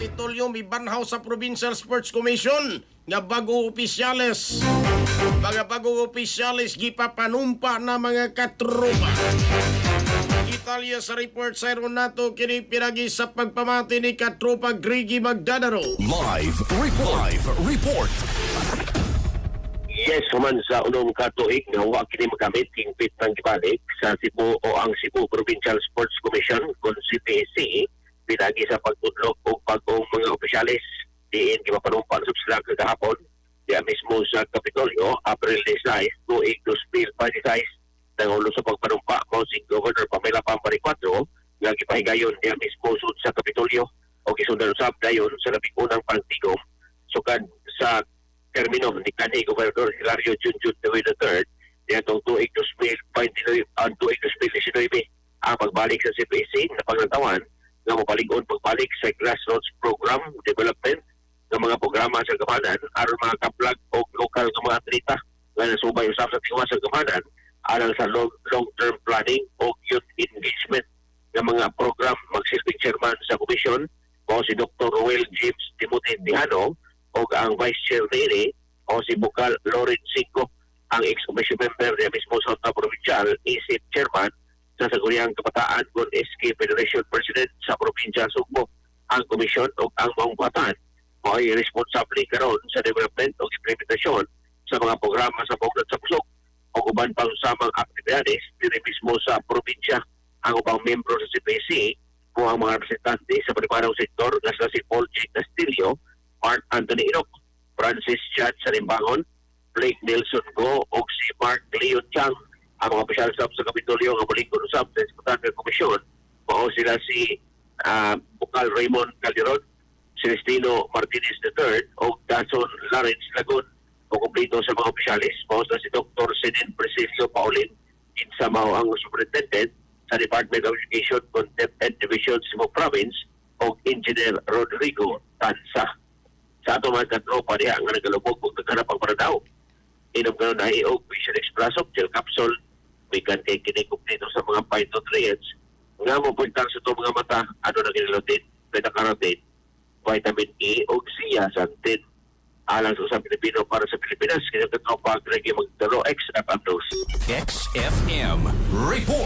Kapitolyo mibanhaw sa Provincial Sports Commission nga bagong opisyales. Mga bagong opisyales gipapanumpa na mga katropa. Italia sa report sa nato kini pinagi sa pagpamati ni katropa Grigi Magdadaro. Live report. Yes, human sa unong katuig nga wa kini magamit hingpit ng gibalik sa Cebu o ang Cebu Provincial Sports Commission kung CPSC pinagi sa pagtudlok o bagong mga opisyalis diin gimapanumpan sila kagahapon diya mismo sa Kapitolyo April 16, tuig 2026 nangulo sa pagpanumpa mo si Governor Pamela Pambariccuatro nga gipahigayon diya mismo sa Kapitolyo o gisundan usab dayon sa labing unang pantigom sukad sa termino ni kanhi Gobernador Hilario Junjun Dewey III diya itong tuig 2019 ang pagbalik sa CPC na pagnatawan nga mapaligon pagbalik sa grassroots program development ng mga programa sa gamanan aron mga kaplag o lokal ng mga atleta nga nasubay usab sa tiwas sa gamanan alang sa long-term planning o youth engagement ng mga program magsilbing chairman sa komisyon o si Dr. Roel James Timothy Tijano o ang Vice Chair Nere o si Bukal Loren Cinco ang ex-commission member niya mismo sa Provincial isip chairman sa Saguriang Kabataan con SK Federation President sa Probinsya Sugbo. Ang komisyon o ang maungbatan ay responsable karon sa development o implementasyon sa mga programa sa Pagdat sa Pusok o uban pang samang aktibidades diri mismo sa probinsya. Ang ubang membro sa CPC o ang mga representante sa panibagong sektor na sila si Paul J. Castillo, Mark Anthony Inoc, Francis Chad Sarimbangon, Blake Nelson Go o si Mark Leon Chang. Ang mga opisyal sa Kapitolyo nga balingkod usab sa Eksekutive Komisyon mao sila si Bukal Raymond Calderon, Celestino Martinez III o Dason Lawrence Lagun o kumplito sa mga opisyalis mao sila si Dr. Senen Presilio Paulin sa mao ang Superintendent sa Department of Education Content and Division Cebu Province o Engineer Rodrigo Tansa. Sa ato mga katropa niya nga nagalubog kung naghanap ang paradaw. Inom ka na o Vision Express of Gel Capsule may kantay kinikumplito sa mga phytonutrients nga mapuntar sa ito mga mata ano na ginilutin, beta-carotene, vitamin E o zeaxanthin. Alang sa Pilipino para sa Pilipinas, kinakatropa Gregi Magdalo XFM News. XFM report.